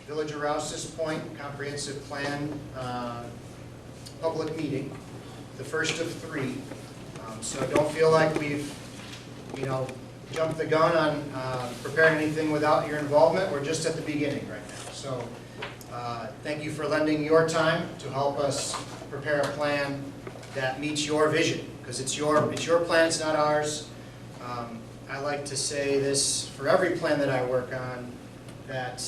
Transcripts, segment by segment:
Village of Rouses Point Comprehensive Plan public meeting, the first of three. So don't feel like we've, jumped the gun on preparing anything without your involvement. We're just at the beginning right now. So thank you for lending your time to help us prepare a plan that meets your vision, because it's your plan, it's not ours. I like to say this for every plan that I work on, that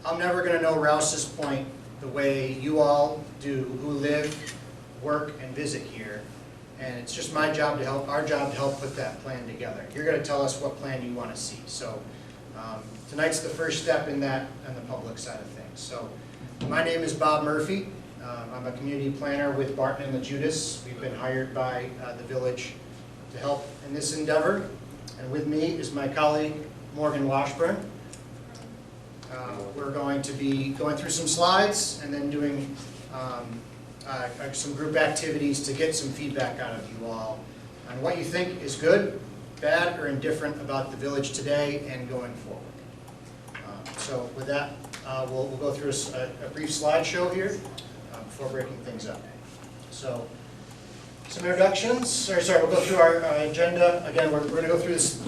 I'm never going to know Rouses Point the way you all do, who live, work, and visit here. And it's just my job to help, our job to help put that plan together. You're going to tell us what plan you want to see. So tonight's the first step in that on the public side of things. So my name is Bob Murphy. I'm a community planner with Barton and LaJudas. We've been hired by the village to help in this endeavor. And with me is my colleague, Morgan Washburn. We're going to be going through some slides and then doing some group activities to get some feedback out of you all on what you think is good, bad, or indifferent about the village today and going forward. So with that, we'll go through a brief slideshow here before breaking things up. So some introductions. We'll go through our agenda. Again, we're going to go through this,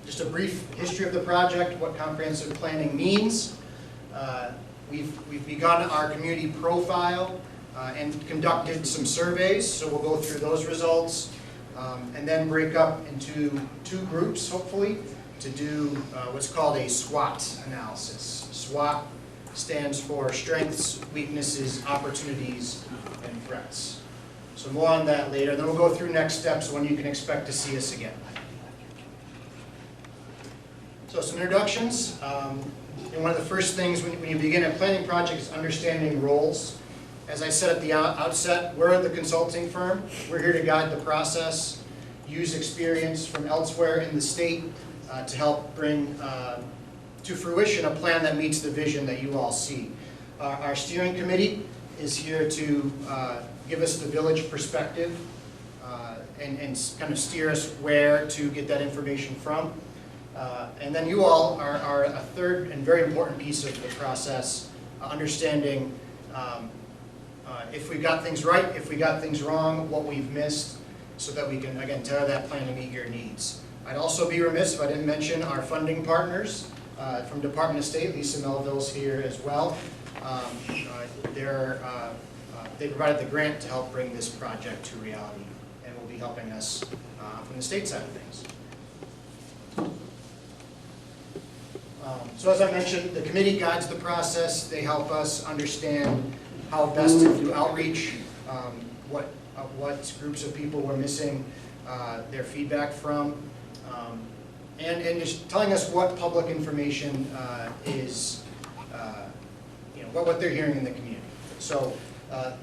just a brief history of the project, what comprehensive planning means. We've begun our community profile and conducted some surveys, so we'll go through those results and then break up into two groups, hopefully, to do what's called a SWOT analysis. SWOT stands for strengths, weaknesses, opportunities, and threats. So more on that later. Then we'll go through next steps when you can expect to see us again. So some introductions. And one of the first things when you begin a planning project is understanding roles. As I said at the outset, we're the consulting firm. We're here to guide the process, use experience from elsewhere in the state to help bring to fruition a plan that meets the vision that you all see. Our steering committee is here to give us the village perspective and kind of steer us where to get that information from. And then you all are a third and very important piece of the process, understanding if we got things right, if we got things wrong, what we've missed, so that we can, again, tailor that plan to meet your needs. I'd also be remiss if I didn't mention our funding partners from Department of State. Lisa Melville's here as well. They provided the grant to help bring this project to reality, and will be helping us from the state side of things. So as I mentioned, the committee guides the process. They help us understand how best to do outreach, what groups of people we're missing their feedback from, and just telling us what public information is, what they're hearing in the community. So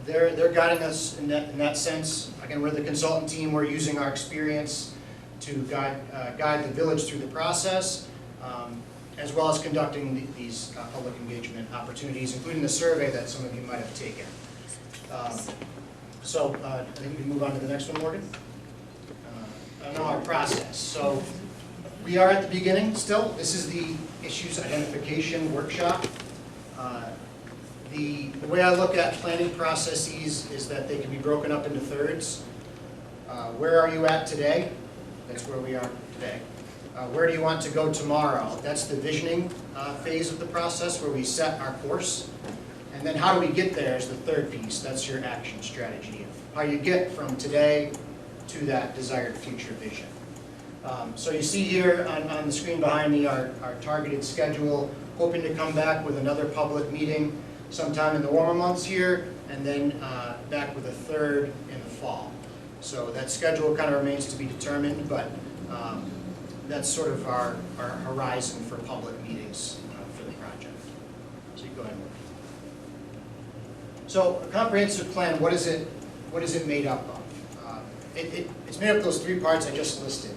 they're guiding us in that sense. Again, we're the consultant team. We're using our experience to guide the village through the process, as well as conducting these public engagement opportunities, including the survey that some of you might have taken. So I think we can move on to the next one, Morgan. Now our process. So we are at the beginning still. This is the issues identification workshop. The way I look at planning processes is that they can be broken up into thirds. Where are you at today? That's where we are today. Where do you want to go tomorrow? That's the visioning phase of the process, where we set our course. And then how do we get there is the third piece. That's your action strategy, of how you get from today to that desired future vision. So you see here on the screen behind me our targeted schedule, hoping to come back with another public meeting sometime in the warmer months here, and then back with a third in the fall. So that schedule kind of remains to be determined, but that's sort of our horizon for public meetings for the project. So you go ahead and look. So a comprehensive plan, what is it made up of? It's made up of those three parts I just listed.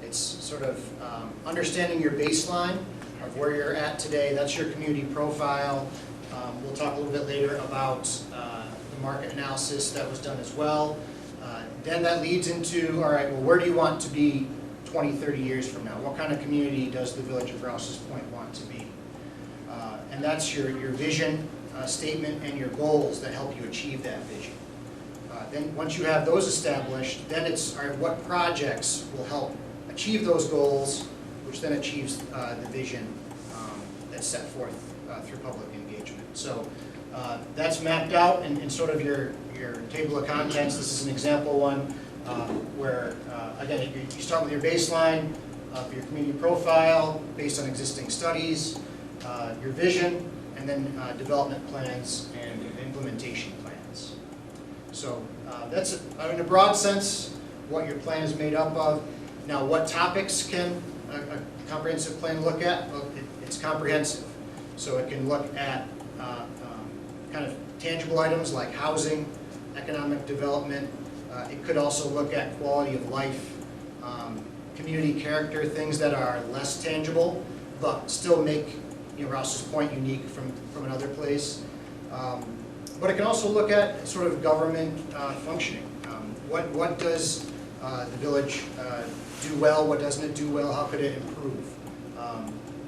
It's sort of understanding your baseline of where you're at today. That's your community profile. We'll talk a little bit later about the market analysis that was done as well. Then that leads into, all right, well, where do you want to be 20, 30 years from now? What kind of community does the Village of Rouses Point want to be? And that's your vision statement and your goals that help you achieve that vision. Then once you have those established, then it's all right, what projects will help achieve those goals, which then achieves the vision that's set forth through public engagement. So that's mapped out in sort of your table of contents. This is an example one where, again, you start with your baseline of your community profile based on existing studies, your vision, and then development plans and implementation plans. So that's, in a broad sense, what your plan is made up of. Now, what topics can a comprehensive plan look at? Well, it's comprehensive. So it can look at kind of tangible items like housing, economic development. It could also look at quality of life, community character, things that are less tangible, but still make Rouses Point unique from another place. But it can also look at sort of government functioning. What does the village do well? What doesn't it do well? How could it improve?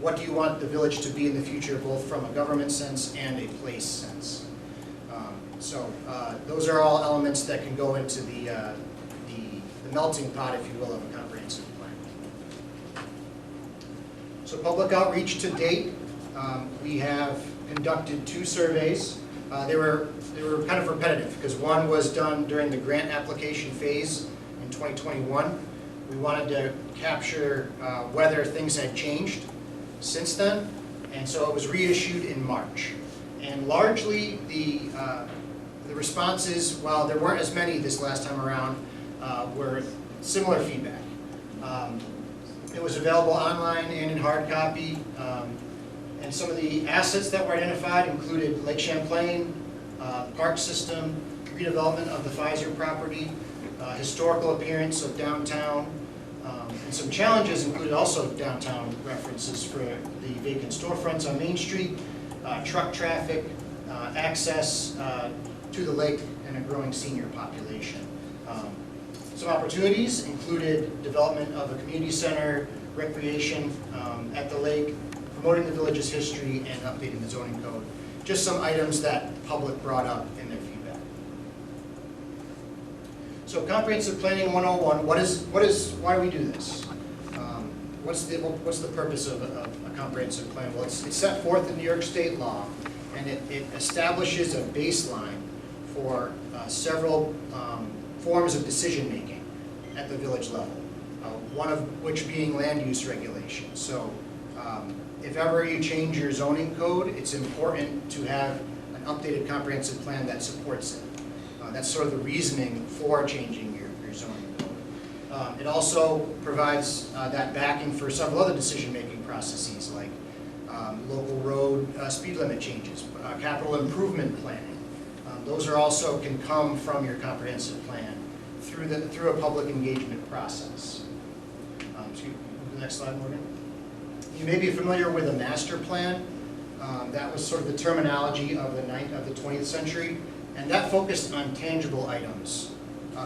What do you want the village to be in the future, both from a government sense and a place sense? So those are all elements that can go into the melting pot, if you will, of a comprehensive plan. So public outreach to date, we have conducted 2 surveys. They were kind of repetitive because one was done during the grant application phase in 2021. We wanted to capture whether things had changed since then, and so it was reissued in March. And largely the responses, while there weren't as many this last time around, were similar feedback. It was available online and in hard copy, and some of the assets that were identified included Lake Champlain, park system, redevelopment of the Pfizer property, historical appearance of downtown, and some challenges included also downtown references for the vacant storefronts on Main Street, truck traffic, access to the lake, and a growing senior population. Some opportunities included development of a community center, recreation at the lake, promoting the village's history, and updating the zoning code. Just some items that the public brought up in their feedback. So Comprehensive Planning 101, why do we do this? What's the purpose of a comprehensive plan? Well, it's set forth in New York State law, and it establishes a baseline for several forms of decision-making at the village level, one of which being land use regulation. So if ever you change your zoning code, it's important to have an updated comprehensive plan that supports it. That's sort of the reasoning for changing your zoning code. It also provides that backing for several other decision-making processes like local road speed limit changes, capital improvement planning. Those are also can come from your comprehensive plan through a public engagement process. The next slide, Morgan. You may be familiar with a master plan. That was sort of the terminology of the 20th century, and that focused on tangible items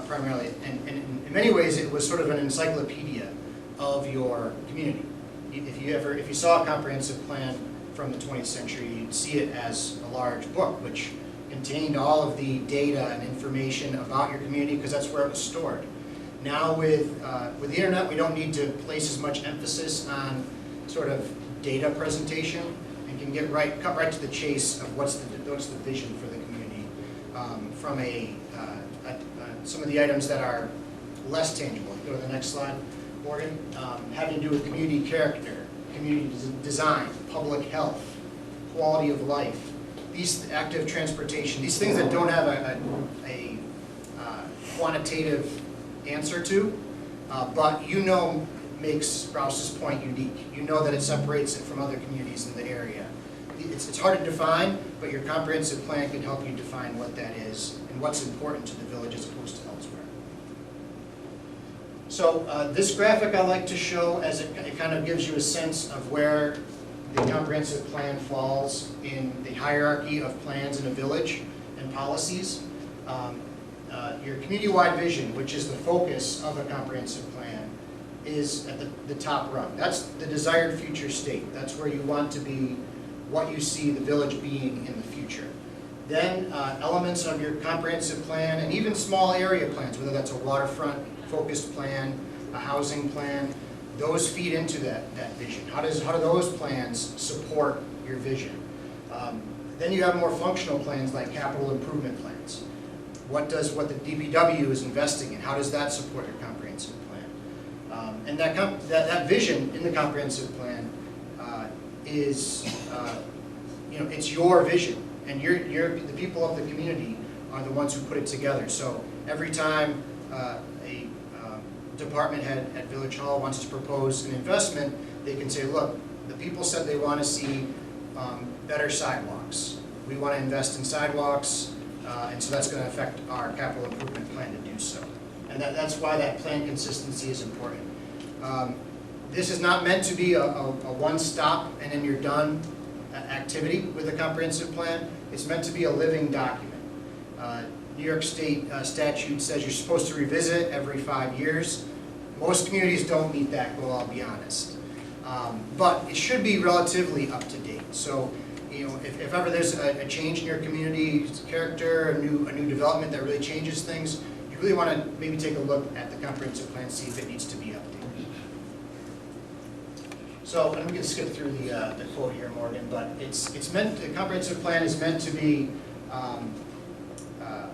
primarily. And in many ways, it was sort of an encyclopedia of your community. If you saw a comprehensive plan from the 20th century, you'd see it as a large book, which contained all of the data and information about your community because that's where it was stored. Now with the internet, we don't need to place as much emphasis on sort of data presentation and can cut right to the chase of what's the vision for the community from some of the items that are less tangible. Go to the next slide, Morgan. Having to do with community character, community design, public health, quality of life, these active transportation, these things that don't have a quantitative answer to, but makes Rouses Point unique. You know that it separates it from other communities in the area. It's hard to define, but your comprehensive plan can help you define what that is and what's important to the village as opposed to elsewhere. So this graphic I like to show as it kind of gives you a sense of where the comprehensive plan falls in the hierarchy of plans in a village and policies. Your community-wide vision, which is the focus of a comprehensive plan, is at the top rung. That's the desired future state. That's where you want to be what you see the village being in the future. Then elements of your comprehensive plan and even small area plans, whether that's a waterfront focused plan, a housing plan, those feed into that vision. How do those plans support your vision? Then you have more functional plans like capital improvement plans. What the DPW is investing in, how does that support your comprehensive plan? And that vision in the comprehensive plan is, it's your vision, and the people of the community are the ones who put it together. So every time a department head at Village Hall wants to propose an investment, they can say, look, the people said they want to see better sidewalks. We want to invest in sidewalks, and so that's going to affect our capital improvement plan to do so. And that's why that plan consistency is important. This is not meant to be a one-stop and then you're done activity with a comprehensive plan. It's meant to be a living document. New York State statute says you're supposed to revisit every 5 years. Most communities don't meet that goal, I'll be honest. But it should be relatively up to date. So, if ever there's a change in your community's character, a new development that really changes things, you really want to maybe take a look at the comprehensive plan, see if it needs to be updated. So I'm going to skip through the quote here, Morgan, but the comprehensive plan is meant to be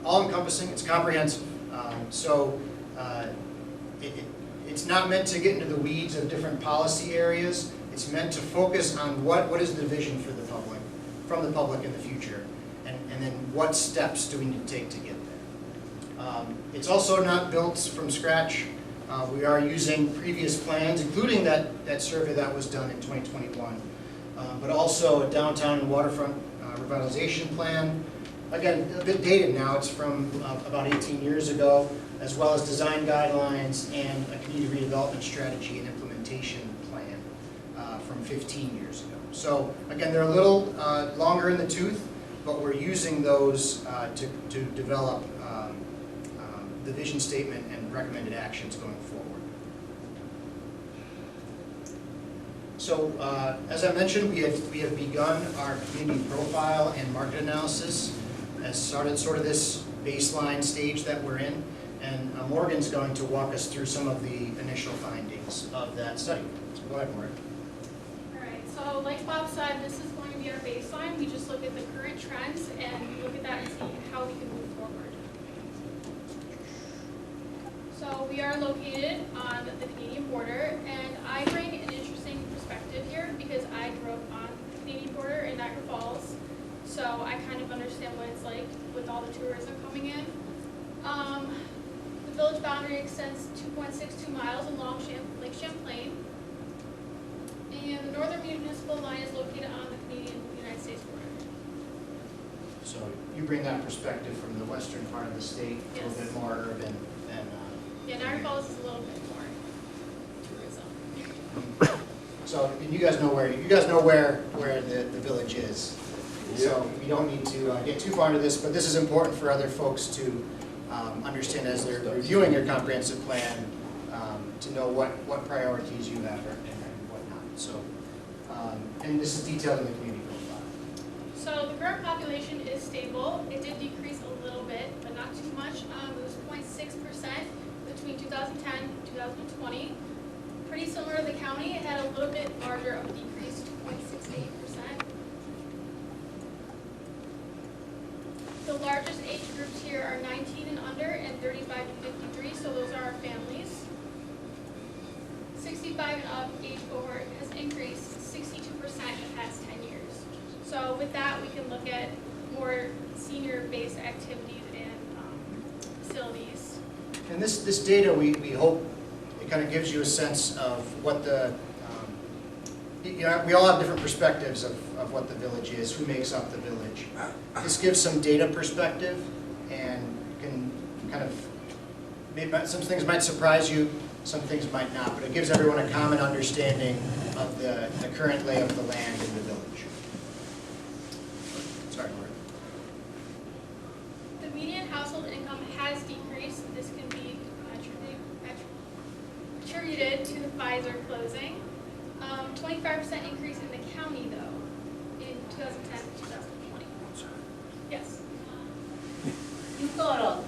all-encompassing. It's comprehensive. It's not meant to get into the weeds of different policy areas. It's meant to focus on what is the vision for the public, from the public in the future, and then what steps do we need to take to get there. It's also not built from scratch. We are using previous plans, including that survey that was done in 2021, but also a downtown and waterfront revitalization plan. Again, a bit dated now, it's from about 18 years ago, as well as design guidelines and a community redevelopment strategy and implementation plan from 15 years ago. So again, they're a little longer in the tooth, but we're using those to develop the vision statement and recommended actions going forward. So as I mentioned, we have begun our community profile and market analysis as sort of this baseline stage that we're in, and Morgan's going to walk us through some of the initial findings of that study. So go ahead, Morgan. All right, so like Bob said, this is going to be our baseline. We just look at the current trends and look at that and see how we can move forward. So we are located on the Canadian border, and I bring an interesting perspective here because I grew up on the Canadian border in Niagara Falls, so I kind of understand what it's like with all the tourism coming in. The village boundary extends 2.62 miles along Lake Champlain, and the northern municipal line is located on the Canadian-United States border. So you bring that perspective from the western part of the state, Yes. a little bit more urban than Yeah, Niagara Falls is a little bit more tourism. So, and you guys know where the village is. So we don't need to get too far into this, but this is important for other folks to understand as they're reviewing your comprehensive plan, to know what priorities you have and whatnot. So, and this is detailed in the community profile. So the current population is stable. It did decrease a little bit, but not too much. It was 0.6% between 2010 and 2020. Pretty similar to the county. It had a little bit larger of a decrease, 2.68%. The largest age groups here are 19 and under and 35 to 53, so those are our families. 65 and up age cohort has increased 62% in the past 10 years. So with that, we can look at more senior-based activities and facilities. And this data, we hope it kind of gives you a sense of what the, we all have different perspectives of what the village is, who makes up the village. This gives some data perspective and can kind of, some things might surprise you, some things might not, but it gives everyone a common understanding of the current lay of the land in the village. Sorry, Laura. The median household income has decreased. This can be attributed to the Pfizer closing. 25% increase in the county, though, in got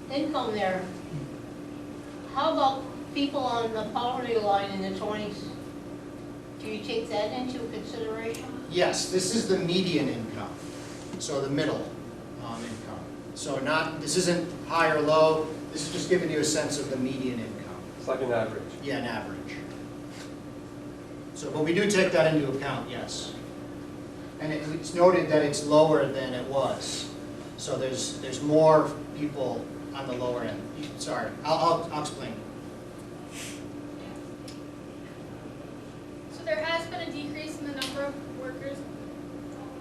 a income there. How about people on the poverty line in the 20s? Do you take that into consideration? Yes, this is the median income, so the middle income. So this isn't high or low, this is just giving you a sense of the median income. It's like an average. Yeah, an average. So, but we do take that into account, yes. And it's noted that it's lower than it was. So there's more people on the lower end. Sorry, I'll explain. So there has been a decrease in the number of workers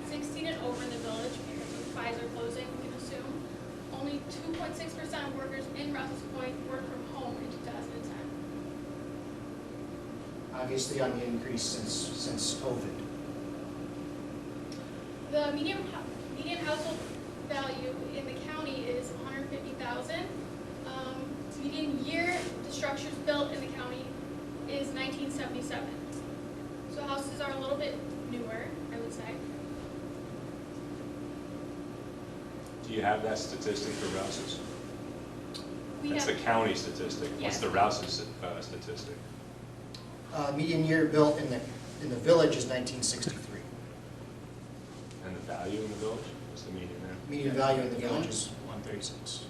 16 and over in the village because of Pfizer closing, we can assume. Only 2.6% of workers in Rouses Point work from home in 2010. Obviously on the increase since COVID. The median household value in the county is $150,000. Median year the structures built in the county is 1977. So houses are a little bit newer, I would say. Do you have that statistic for Rouses? That's the have, county statistic. Yes. What's the Rouses statistic? Median year built in the village is 1963. And the value in the village? What's the median there? Median value in the village is 136.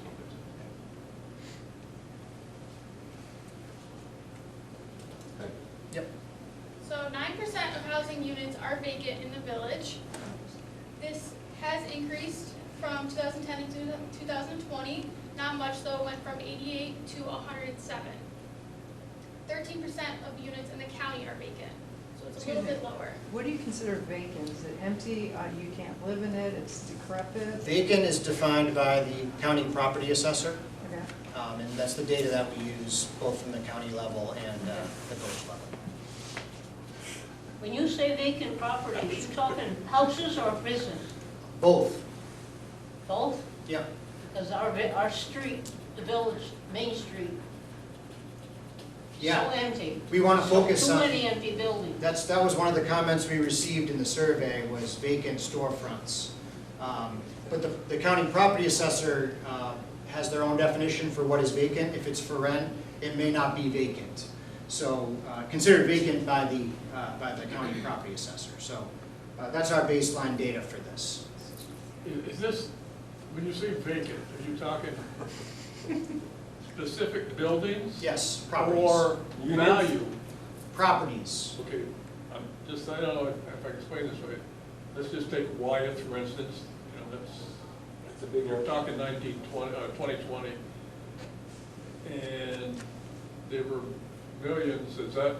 Okay. Yep. so 9% of housing units are vacant in the village. This has increased from 2010 to 2020. Not much though, it went from 88 to 107. 13% of units in the county are vacant, so it's a little bit lower. What do you consider vacant? Is it empty, you can't live in it, it's decrepit? Vacant is defined by the county property assessor, Okay. and that's the data that we use both from the county level and the village level. When you say vacant properties, you talking houses or business? Both. Both? Yeah. Because our street, the village, Main Street, Yeah. so empty. We want to focus Too on. many empty buildings. That was one of the comments we received in the survey was vacant storefronts. But the county property assessor has their own definition for what is vacant. If it's for rent, it may not be vacant. So considered vacant by the county property assessor. So that's our baseline data for this. Is this, when you say vacant, are you talking specific buildings? Yes, properties. Or value? Properties. Okay, I don't know if I can explain this right. Let's just take Wyeth, for instance, It's a big you're area. talking 2020, and they were millions, is that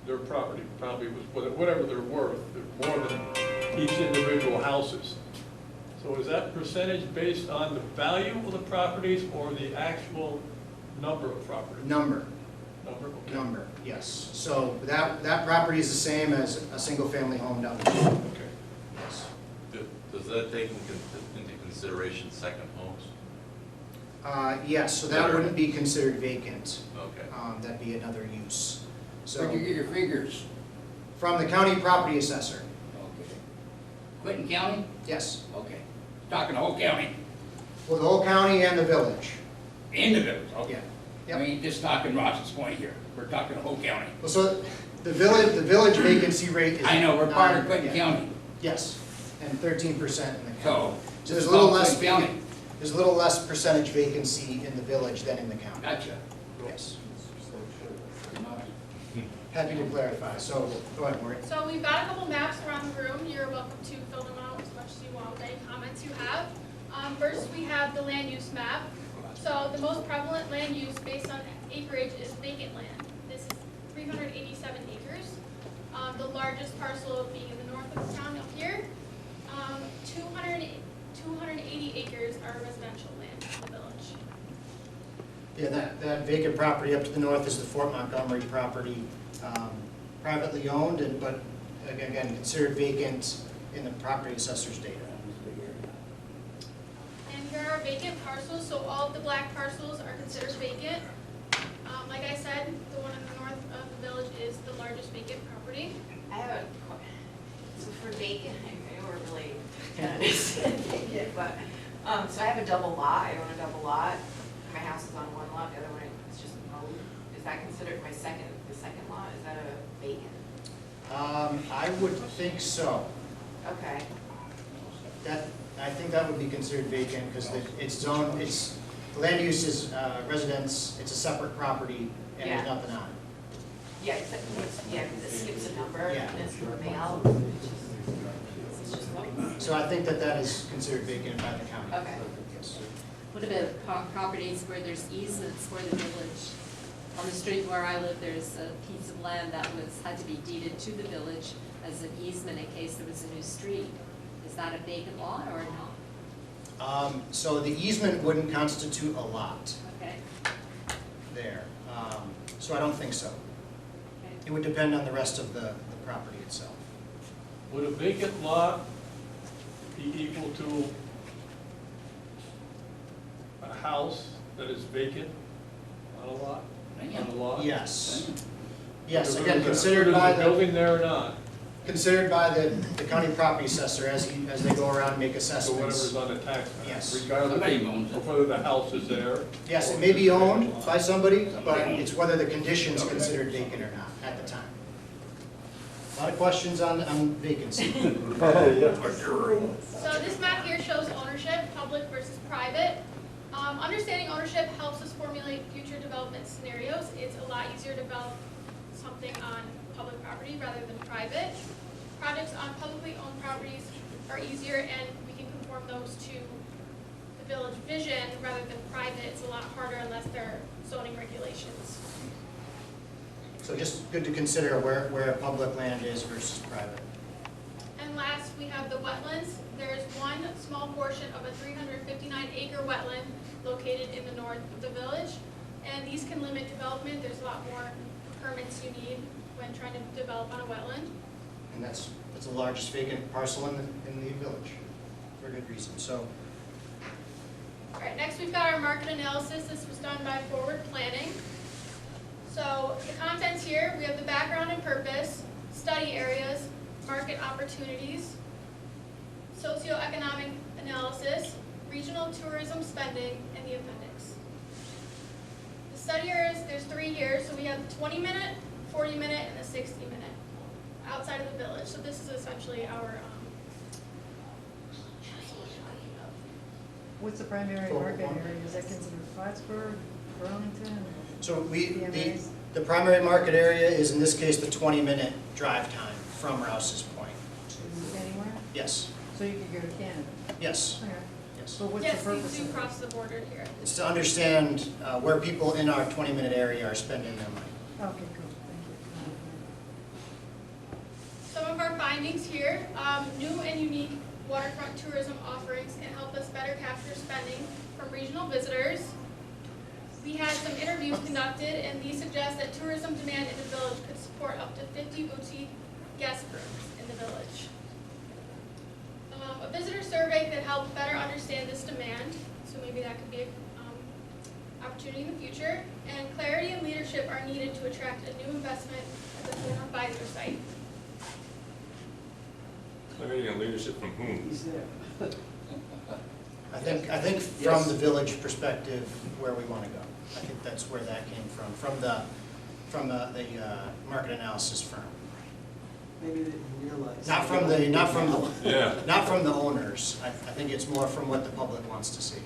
their property probably was, whatever they're worth, they're more than each individual houses. So is that percentage based on the value of the properties or the actual number of properties? Number. Okay. Number, yes. So that property is the same as a single-family home down the road. Okay. Yes. Does that take into consideration second homes? Yes, so that wouldn't be considered vacant. Okay. That'd be another use. Where'd you So, get your figures? from the county property assessor, Okay. Clinton County? yes. Okay. Talking the whole county, Well, the whole county and the village, in the village, okay. yeah. I Yep. mean, just talking Rouses Point here, we're talking the whole county. Well, so the village vacancy rate is. I know, we're part of Clinton yeah. County, Yes, and 13% in the county. so. So there's just a little about less, Clinton County. there's a little less percentage vacancy in the village than in the county. Gotcha. Yes. Happy to clarify. So, go ahead, Maureen. So we've got a couple maps around the room. You're welcome to fill them out as much as you want with any comments you have. First, we have the land use map. So the most prevalent land use based on acreage is vacant land. This is 387 acres. The largest parcel being in the north of the town up here. 280 acres are residential land in the village. Yeah, that vacant property up to the north is the Fort Montgomery property, privately owned, but again, considered vacant in the property assessor's data. And here are vacant parcels, so all of the black parcels are considered vacant. Like I said, the one in the north of the village is the largest vacant property. I have so for vacant, I don't really understand vacant, but So I have a double lot, I own a double lot. My house is on one lot, the other one is just mowed. Is that considered the second lot? Is that a vacant? I would think so. Okay. I think that would be considered vacant because it's zoned, the land use is residence, it's a separate property and there's Yeah. nothing on it. Yeah, because it skips a number Yeah. and it's for mail. It's just mowed. So I think that is considered vacant by the county. Okay. Yes. What about properties where there's easements for the village? On the street where I live, there's a piece of land that had to be deeded to the village as an easement in case there was a new street. Is that a vacant lot or not? So the easement wouldn't constitute a lot Okay, there. So I don't think so. okay. It would depend on the rest of the property itself. Would a vacant lot be equal to a house that is vacant on a lot? On a lot? Yes. Yes, Whether again, there's a- considered whether by there's a the, building there or not, the county property assessor as they go around and make so assessments. whatever's on the tax map. Yes. Regardless Somebody owns it. of whether the house is there. Yes, it may be owned by somebody, but it's whether the condition's considered vacant or not at the time. A lot of questions on vacancy. So this map here shows ownership, public versus private. Understanding ownership helps us formulate future development scenarios. It's a lot easier to develop something on public property rather than private. Projects on publicly owned properties are easier and we can conform those to the village vision rather than private. It's a lot harder unless there are zoning regulations. So just good to consider where public land is versus private. And last, we have the wetlands. There's one small portion of a 359-acre wetland located in the north of the village. And these can limit development. There's a lot more permits you need when trying to develop on a wetland. And that's the largest vacant parcel in the village, for good reason. So, All right, next we've got our market analysis. This was done by Forward Planning. So the contents here, we have the background and purpose, study areas, market opportunities, socioeconomic analysis, regional tourism spending, and the appendix. The study areas, there's 3 here, so we have the 20-minute, 40-minute, and the 60-minute outside of the village. So this is essentially our What's the primary market area? Is that considered Plattsburgh, Burlington? so Yeah, the primary market area is in this case the 20-minute drive time from Rouses Point. Anywhere? Yes, So you could go to Canada? yes, Okay. yes. So what's yes, the purpose these do of it? cross the border here. It's to understand where people in our 20-minute area are spending their money. Okay, cool, thank you. Some of our findings here, new and unique waterfront tourism offerings can help us better capture spending from regional visitors. We had some interviews conducted and these suggest that tourism demand in the village could support up to 50 boutique guest rooms in the village. A visitor survey could help better understand this demand, so maybe that could be an opportunity in the future. And clarity and leadership are needed to attract a new investment at the Board Advisor site. Clarity and leadership from whom? I think from the village perspective, where we want to go. I think that's where that came from the market analysis firm. Maybe they didn't realize. Not from the Yeah, not from the owners. I think it's more from what the public wants to see.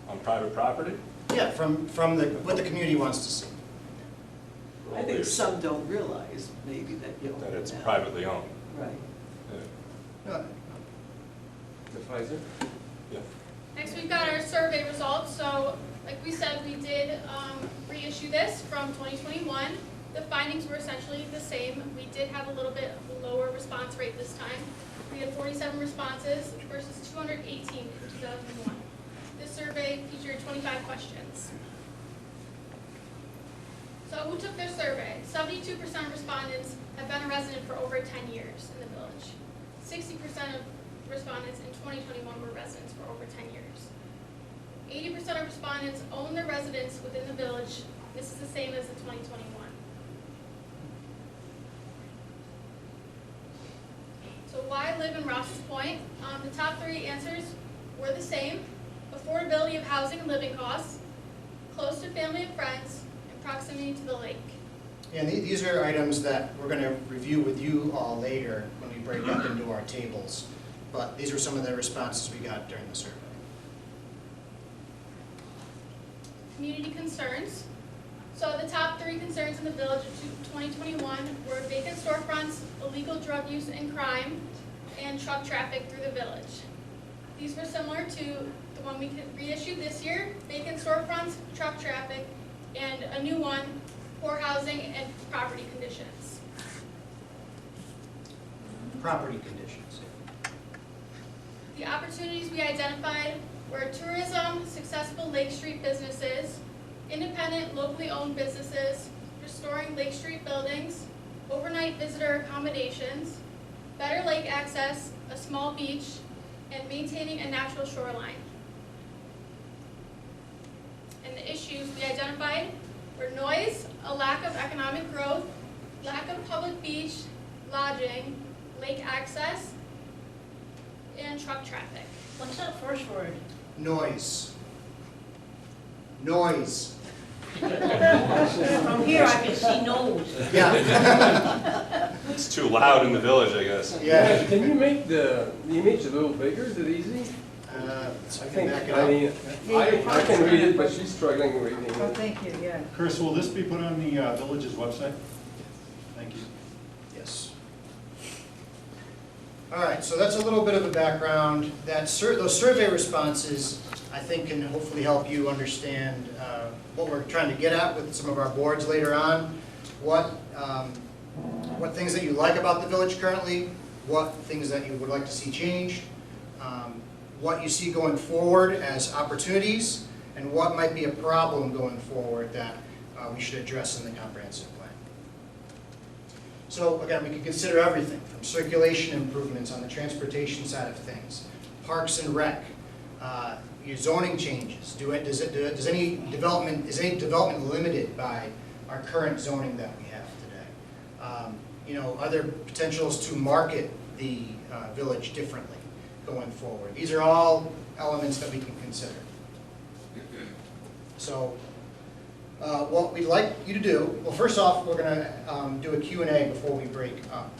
on private property? Yeah, from what the community wants to see. I think some don't realize maybe that, That it's now. privately owned. Right. Yeah. The Pfizer? Yeah. Next, we've got our survey results. So, like we said, we did reissue this from 2021. The findings were essentially the same. We did have a little bit of a lower response rate this time. We had 47 responses versus 218 in 2001. This survey featured 25 questions. So who took their survey? 72% of respondents have been a resident for over 10 years in the village. 60% of respondents in 2021 were residents for over 10 years. 80% of respondents own their residence within the village. This is the same as the 2021. So why live in Rouses Point? The top 3 answers were the same: affordability of housing and living costs, close to family and friends, and proximity to the lake. And these are items that we're going to review with you all later when we break up into our tables. But these are some of the responses we got during the survey. Community concerns. So the top 3 concerns in the village of 2021 were vacant storefronts, illegal drug use and crime, and truck traffic through the village. These were similar to the one we reissued this year: vacant storefronts, truck traffic, and a new one, poor housing and property conditions. Property conditions. The opportunities we identified were tourism, successful Lake Street businesses, independent, locally owned businesses, restoring Lake Street buildings, overnight visitor accommodations, better lake access, a small beach, and maintaining a natural shoreline. And the issues we identified were noise, a lack of economic growth, lack of public beach, lodging, lake access, and truck traffic. What's that first word? Noise. Noise. From here I can see nose. Yeah. It's too loud in the village, I guess. Yeah. Can you make the image a little bigger? Is it easy? So I I can think, back it I up. mean, I can read it, but she's struggling reading Oh, it. thank you, yeah. Chris, will this be put on the village's website? Thank you. Yes. All right, so that's a little bit of a background. Those survey responses, I think, can hopefully help you understand what we're trying to get at with some of our boards later on. What things that you like about the village currently, what things that you would like to see changed, what you see going forward as opportunities, and what might be a problem going forward that we should address in the comprehensive plan. So again, we can consider everything from circulation improvements on the transportation side of things, parks and rec, your zoning changes. Is any development limited by our current zoning that we have today? Are there potentials to market the village differently going forward? These are all elements that we can consider. So what we'd like you to do, well, first off, we're going to do a Q&A before we break up.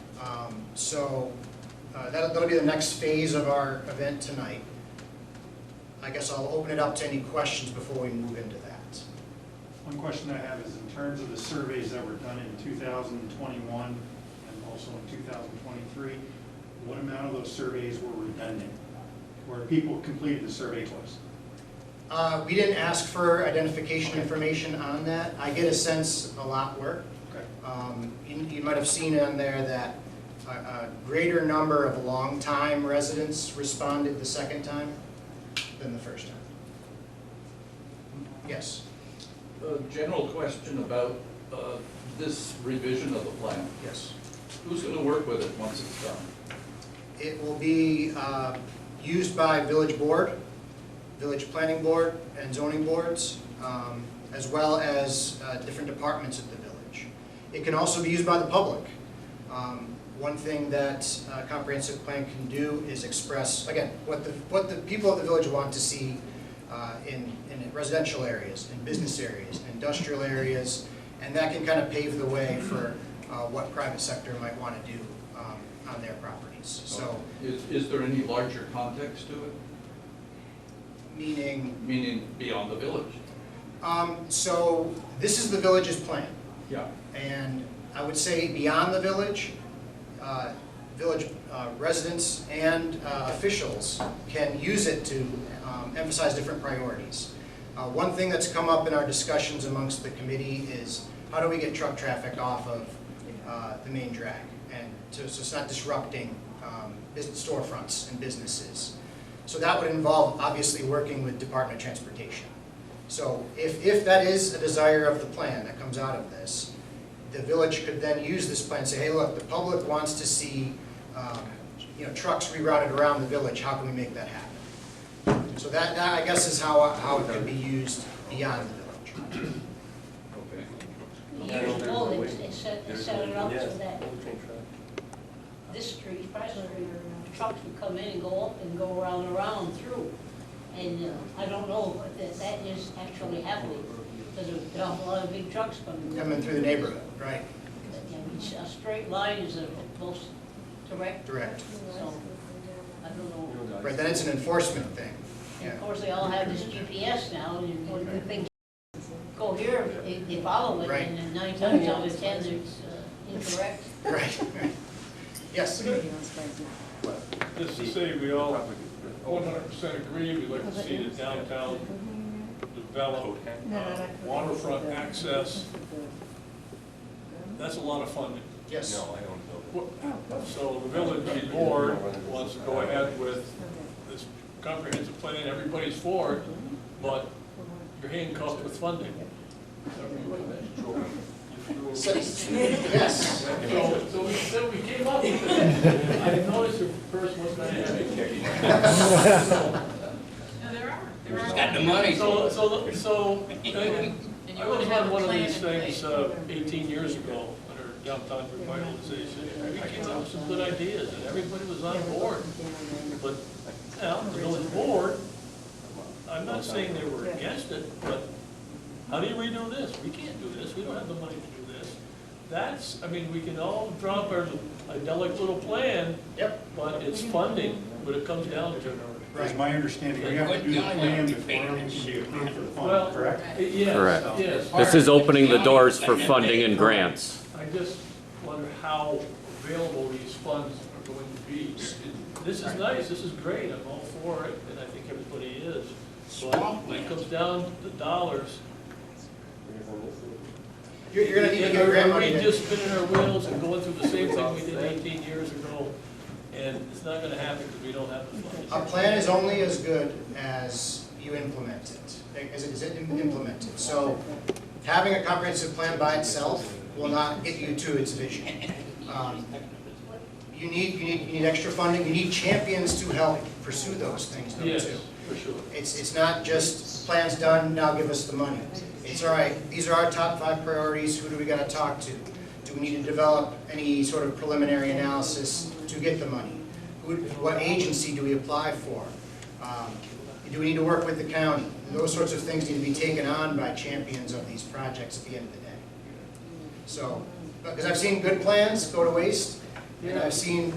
That'll be the next phase of our event tonight. I guess I'll open it up to any questions before we move into that. One question I have is in terms of the surveys that were done in 2021 and also in 2023, what amount of those surveys were redundant, where people completed the survey twice? We didn't ask for identification information on that. I get a sense a lot were. Okay. You might have seen on there that a greater number of long-time residents responded the second time than the first time. Yes? A general question about this revision of the plan. Yes. Who's going to work with it once it's done? It will be used by village board, village planning board, and zoning boards, as well as different departments of the village. It can also be used by the public. One thing that a comprehensive plan can do is express, again, what the people of the village want to see in residential areas, in business areas, in industrial areas, and that can kind of pave the way for what private sector might want to do on their properties. So, is there any larger context to it? meaning? Meaning beyond the village? So this is the village's plan. Yeah. And I would say beyond the village, village residents and officials can use it to emphasize different priorities. One thing that's come up in our discussions amongst the committee is how do we get truck traffic off of the main drag, and so it's not disrupting business storefronts and businesses. So that would involve obviously working with Department of Transportation. So if that is a desire of the plan that comes out of this, the village could then use this plan and say, hey, look, the public wants to see trucks rerouted around the village. How can we make that happen? So that I guess is how it could be used beyond the village. Years ago, they set it up so that this street, Preston Street, trucks would come in and go up and go around through. And I don't know if that is actually happening, because there's an awful lot of big trucks Coming through the neighborhood, right, I mean, a straight line is the most direct, direct. so I don't know. Right, then it's an enforcement thing. And of course, they all have this GPS now, and when the things go here, they follow it, Right. and then 9 times out of 10, it's incorrect. Right, right. Yes, Just to say, we all 100% agree, we'd like to see the downtown develop, waterfront access. That's a lot of funding. yes. No, I don't know. So the village board wants to go ahead with this comprehensive plan, everybody's for it, but you're handcuffed with funding. Yes. So we came up with it. I noticed the first one that I had. No, there are. He's got the money. I was on one of these things 18 years ago under downtown revitalization. We came up with some good ideas and everybody was on board. But now, the village board, I'm not saying they were against it, but how do you redo this? We can't do this. We don't have the money to do this. That's, I mean, we can all drop our idyllic little plan, Yep. but it's funding, what it comes down to. It's my understanding, we have to do the plan before we can be approved for the Well, fund, correct? Yes, Correct. yes. This is opening the doors for funding and grants. I just wonder how available these funds are going to be. This is nice, this is great, I'm all for it, and I think everybody is. But when it comes down to dollars, You're gonna need to get grant are money. we to- just spinning our wheels and going through the same thing we did 18 years ago? And it's not gonna happen because we don't have the funds. A plan is only as good as you implement it, as it is implemented. So having a comprehensive plan by itself will not get you to its vision. You need extra funding, you need champions to help pursue those things though Yes, too. for sure. It's not just plans done, now give us the money. It's all right, these are our top 5 priorities, who do we gotta talk to? Do we need to develop any sort of preliminary analysis to get the money? What agency do we apply for? Do we need to work with the county? Those sorts of things need to be taken on by champions of these projects at the end of the day. So, because I've seen good plans go to waste, and I've seen,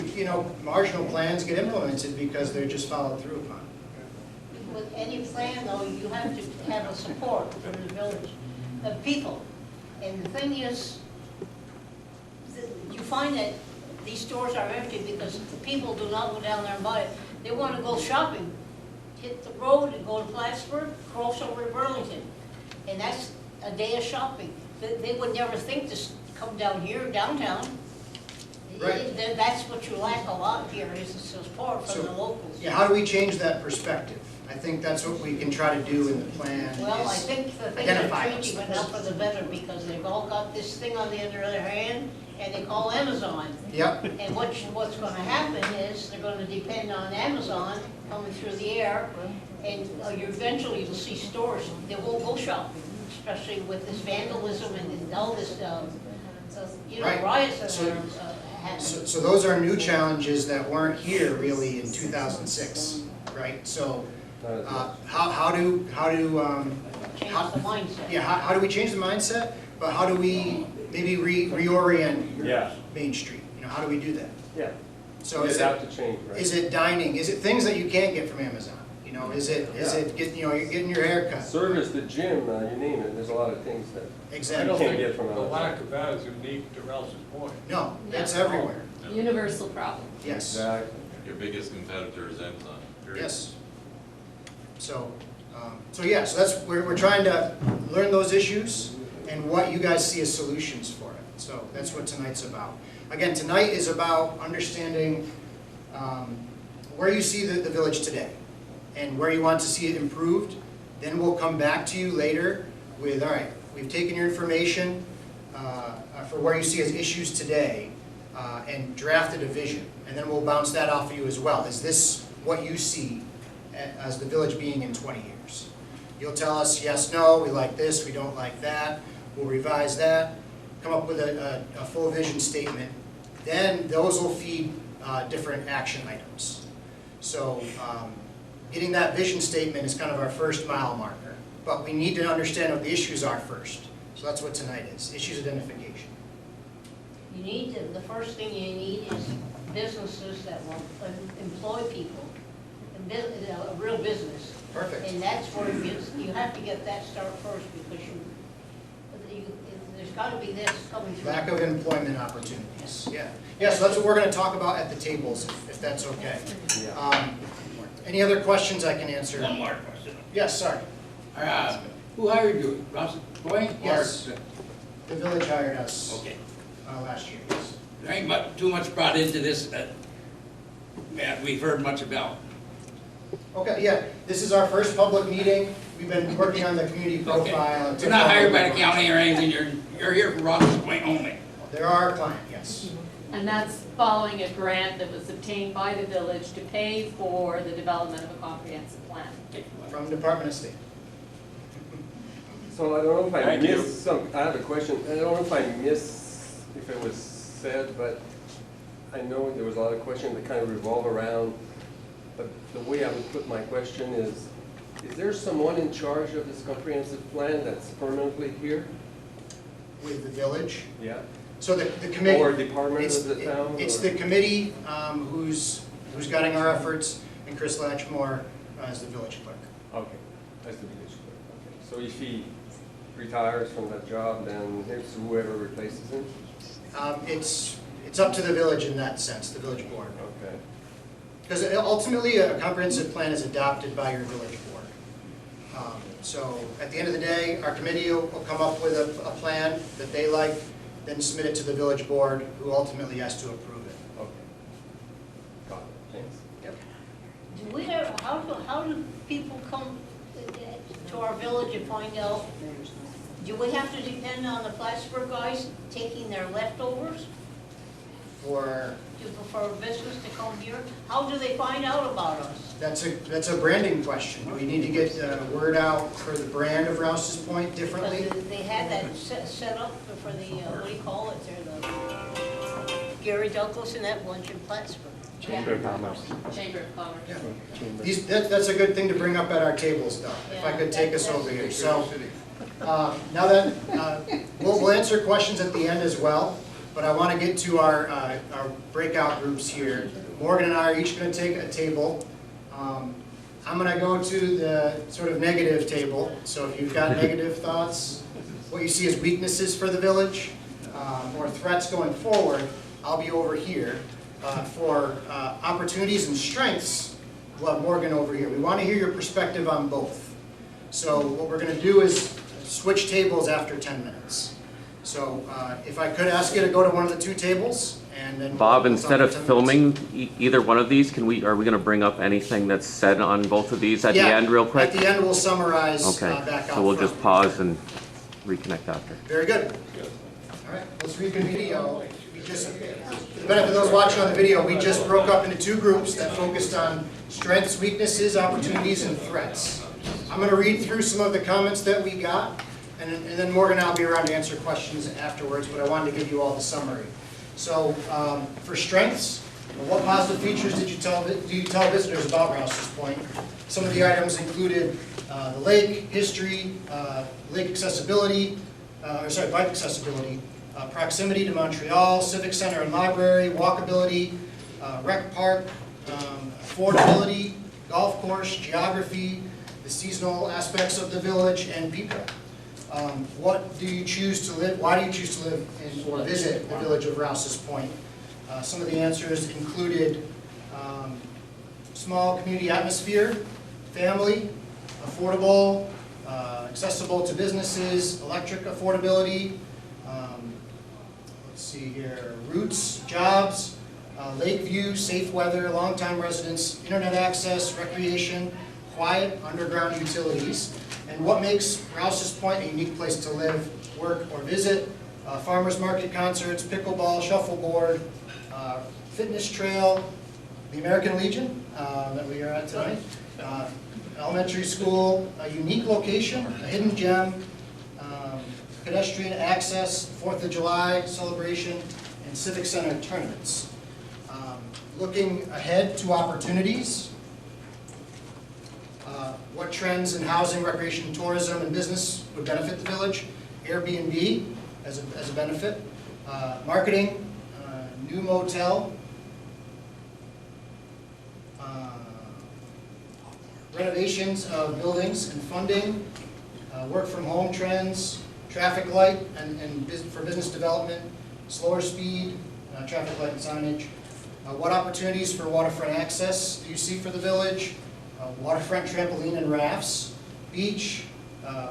marginal plans get implemented because they're just followed through upon. With any plan, though, you have to have a support from the village, the people. And the thing is, you find that these stores are empty because the people do not go down there and buy it. They want to go shopping, hit the road and go to Plattsburgh, cross over to Burlington. And that's a day of shopping. They would never think to come down here, downtown. Right. That's what you lack a lot here, is the support from the locals. Yeah, how do we change that perspective? I think that's what we can try to do in the plan. Well, I is think the things identify are those changing, but things. not for the better, because they've all got this thing on the other hand, and they call Amazon. Yep, And what's gonna happen is, they're gonna depend on Amazon coming through the air, and eventually you'll see stores, they won't go shopping, especially with this vandalism and all this, Right. riots that So- are happening. so those are new challenges that weren't here really in 2006, right? So, how do, Change the mindset. yeah, how do we change the mindset? But how do we maybe reorient Yeah, Main Street? How do we do that? yeah. So You is adapt it, to change, right? is it dining? Is it things that you can't get from Amazon? Is it you're getting your hair cut? Service, the gym, you name it, there's a lot of things that I Exactly. don't Can't think get from the outside. lack of that is unique to Rouses Point. No, that's everywhere. Universal problem. Yes, exactly. Your biggest competitor is Amazon, period. yes. So yeah, so that's, we're trying to learn those issues and what you guys see as solutions for it. So that's what tonight's about. Again, tonight is about understanding where you see the village today and where you want to see it improved. Then we'll come back to you later with, all right, we've taken your information for where you see as issues today and drafted a vision. And then we'll bounce that off of you as well. Is this what you see as the village being in 20 years? You'll tell us, yes, no, we like this, we don't like that. We'll revise that, come up with a full vision statement. Then those will feed different action items. So Getting that vision statement is kind of our first mile marker, but we need to understand what the issues are first. So that's what tonight is, issues identification. You need, the first thing you need is businesses that will employ people, a real business. Perfect. And that's where you have to get that start first, because there's gotta be this coming through. Lack of employment opportunities, yeah. Yeah, so that's what we're gonna talk about at the tables, if that's okay. Any other questions I can answer? One more question. Yes, sorry. Who hired you? Rouses Point? Yes. The village hired us Okay. last year, yes. There ain't too much brought into this that we've heard much about. Okay, yeah, this is our first public meeting. We've been working on the community profile. Okay. You're not hired by the county or anything, you're here for Rouses Point only. They're our client, yes. And that's following a grant that was obtained by the village to pay for the development of a comprehensive plan. From Department of State. So I don't know if I Thank you. missed some, I have a question. I don't know if I missed, if it was said, but I know there was a lot of questions that kind of revolve around, but the way I would put my question is there someone in charge of this comprehensive plan that's permanently here? With the village. Yeah. So the committee. Or department of the town? It's or- the committee who's guiding our efforts, and Chris Latchmore as the village clerk. Okay, that's the village clerk. Okay. So if he retires from that job, then it's whoever replaces him? It's up to the village in that sense, the village board. Okay. Because ultimately, a comprehensive plan is adopted by your village board. So at the end of the day, our committee will come up with a plan that they like, then submit it to the village board, who ultimately has to approve it. Okay. Got it. Thanks. Do we ever, how do people come to our village and find out? Do we have to depend on the Plattsburgh guys taking their leftovers For for a business to come here? How do they find out about us? that's a branding question. Do we need to get the word out for the brand of Rouses Point differently? Because they had that set up for the, what do you call it, there, the Gary Douglas and that bunch in Plattsburgh. Chamber of Commerce. Yeah. That's a good thing to bring up at our tables, though, if I could take us over here. So, now then, we'll answer questions at the end as well, but I want to get to our breakout groups here. Morgan and I are each going to take a table. I'm going to go to the sort of negative table, so if you've got negative thoughts, what you see as weaknesses for the village, or threats going forward, I'll be over here. For opportunities and strengths, we'll have Morgan over here. We want to hear your perspective on both. So what we're going to do is switch tables after 10 minutes. So if I could ask you to go to one of the two tables, and then Bob, instead of filming either one of these, are we going to bring up anything that's said on both of these at the end real quick? At the end, we'll summarize Okay, back out so we'll front. just pause and reconnect after. Very good. All right, let's reconvene video. For the benefit of those watching on the video, we just broke up into two groups that focused on strengths, weaknesses, opportunities, and threats. I'm going to read through some of the comments that we got, and then Morgan and I will be around to answer questions afterwards, but I wanted to give you all the summary. So, for strengths, what positive features do you tell visitors about Rouses Point? Some of the items included the lake, history, lake accessibility, bike accessibility, proximity to Montreal, civic center and library, walkability, rec park, affordability, golf course, geography, the seasonal aspects of the village, and people. What do you choose to live? Why do you choose to live in or visit the village of Rouses Point? Some of the answers included small community atmosphere, family, affordable, accessible to businesses, electric affordability. Let's see here, roots, jobs, lake view, safe weather, long-time residents, internet access, recreation, quiet underground utilities, and what makes Rouses Point a unique place to live, work, or visit. Farmers market concerts, pickleball, shuffleboard, fitness trail, the American Legion that we are at tonight, elementary school, a unique location, a hidden gem, pedestrian access, 4th of July celebration, and civic center tournaments. Looking ahead to opportunities, What trends in housing, recreation, tourism, and business would benefit the village? Airbnb as a benefit. Marketing, new motel, renovations of buildings and funding, work from home trends, traffic light for business development, slower speed, traffic light and signage. What opportunities for waterfront access do you see for the village? Waterfront trampoline and rafts, beach,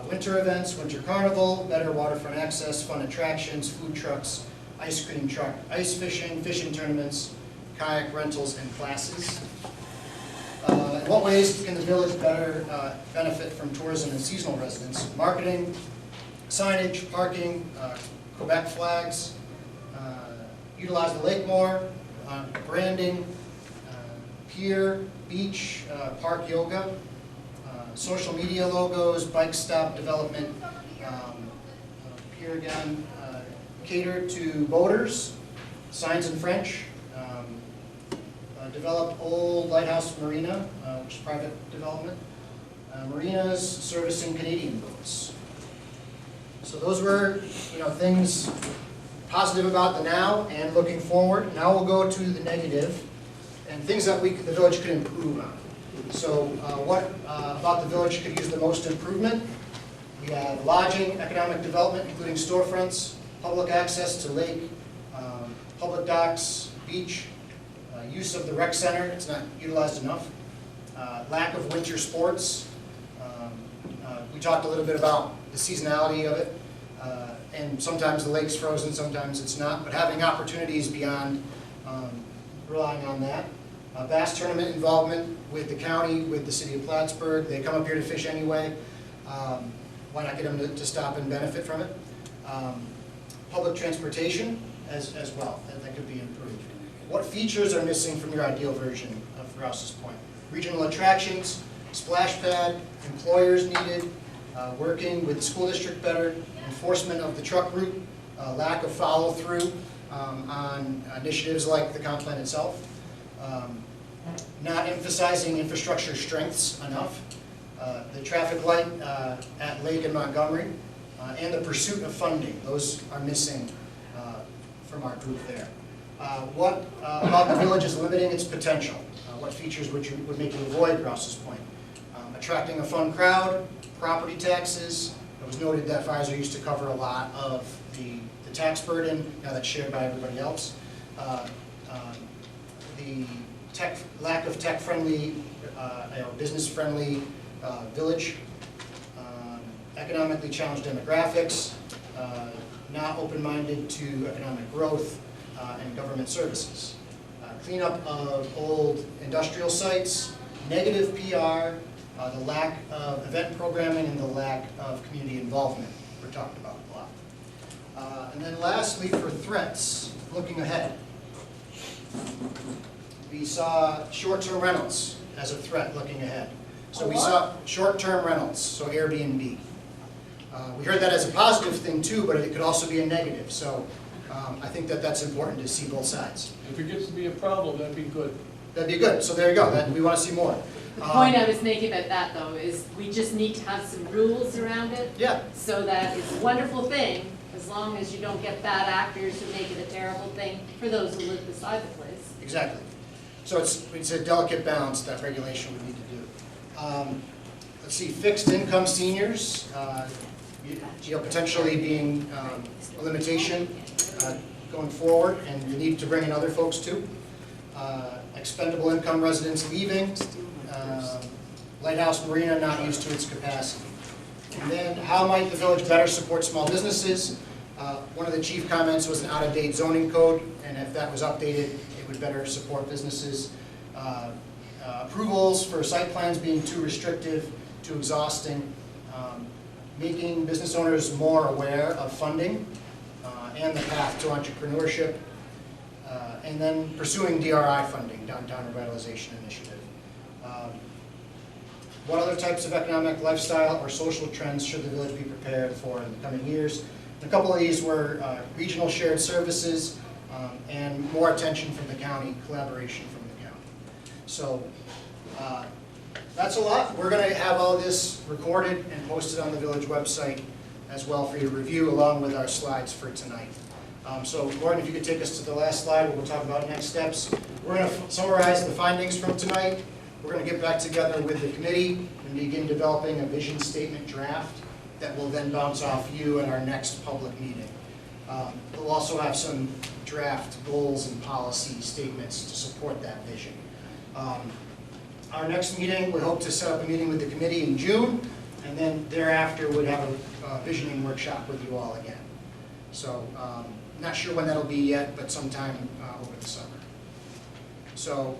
winter events, winter carnival, better waterfront access, fun attractions, food trucks, ice cream truck, ice fishing, fishing tournaments, kayak rentals, and classes. In what ways can the village better benefit from tourism and seasonal residents? Marketing, signage, parking, Quebec flags, utilize the lake more, branding, pier, beach, park yoga, social media logos, bike stop development, pier again, cater to boaters, signs in French, developed old lighthouse marina, which is private development, marinas servicing Canadian boats. So those were, things positive about the now and looking forward. Now we'll go to the negative and things that the village could improve on. So what about the village could use the most improvement? We have lodging, economic development, including storefronts, public access to lake, public docks, beach, use of the rec center, it's not utilized enough, lack of winter sports. We talked a little bit about the seasonality of it, and sometimes the lake's frozen, sometimes it's not, but having opportunities beyond relying on that. Bass tournament involvement with the county, with the city of Plattsburgh. They come up here to fish anyway. Why not get them to stop and benefit from it? Public transportation as well, that could be improved. What features are missing from your ideal version of Rouses Point? Regional attractions, splash pad, employers needed, working with the school district better, enforcement of the truck route, lack of follow-through on initiatives like the comp plan itself, not emphasizing infrastructure strengths enough, the traffic light at Lake and Montgomery, and the pursuit of funding. Those are missing from our group there. What about the village is limiting its potential? What features would make you avoid Rouses Point? Attracting a fun crowd, property taxes. It was noted that Pfizer used to cover a lot of the tax burden, now that's shared by everybody else. The lack of tech-friendly, business-friendly village. Economically challenged demographics. Not open-minded to economic growth and government services. Cleanup of old industrial sites, negative PR, the lack of event programming, and the lack of community involvement we're talking about a lot. And then lastly, for threats, looking ahead. We saw short-term rentals as a threat looking ahead. So we saw short-term rentals, so Airbnb. We heard that as a positive thing too, but it could also be a negative. So I think that's important to see both sides. If it gets to be a problem, that'd be good. That'd be good. So there you go. We want to see more. The point I was making about that, though, is we just need to have some rules around it. Yeah. So that it's a wonderful thing, as long as you don't get bad actors who make it a terrible thing for those who live beside the place. Exactly. So it's a delicate balance that regulation would need to do. Let's see, fixed income seniors, potentially being a limitation going forward, and the need to bring in other folks too. Expendable income residents leaving, Lighthouse Marina not used to its capacity. And then how might the village better support small businesses? One of the chief comments was an out-of-date zoning code, and if that was updated, it would better support businesses. Approvals for site plans being too restrictive, too exhausting, making business owners more aware of funding and the path to entrepreneurship, and then pursuing DRI funding, Downtown Revitalization Initiative. What other types of economic, lifestyle, or social trends should the village be prepared for in the coming years? And a couple of these were regional shared services and more attention from the county, collaboration from the county. So That's a lot. We're gonna have all this recorded and posted on the village website as well for your review, along with our slides for tonight. So Gordon, if you could take us to the last slide, where we'll talk about next steps. We're gonna summarize the findings from tonight. We're gonna get back together with the committee and begin developing a vision statement draft that will then bounce off you at our next public meeting. We'll also have some draft goals and policy statements to support that vision. Our next meeting, we hope to set up a meeting with the committee in June, and then thereafter we'd have a visioning workshop with you all again. So, not sure when that'll be yet, but sometime over the summer. So,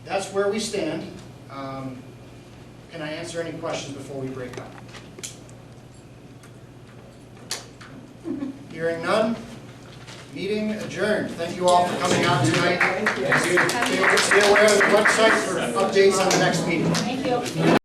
that's where we stand. Can I answer any questions before we break up? Hearing none, meeting adjourned. Thank you all for coming out tonight. Stay aware of the website for updates on the next meeting. Thank you.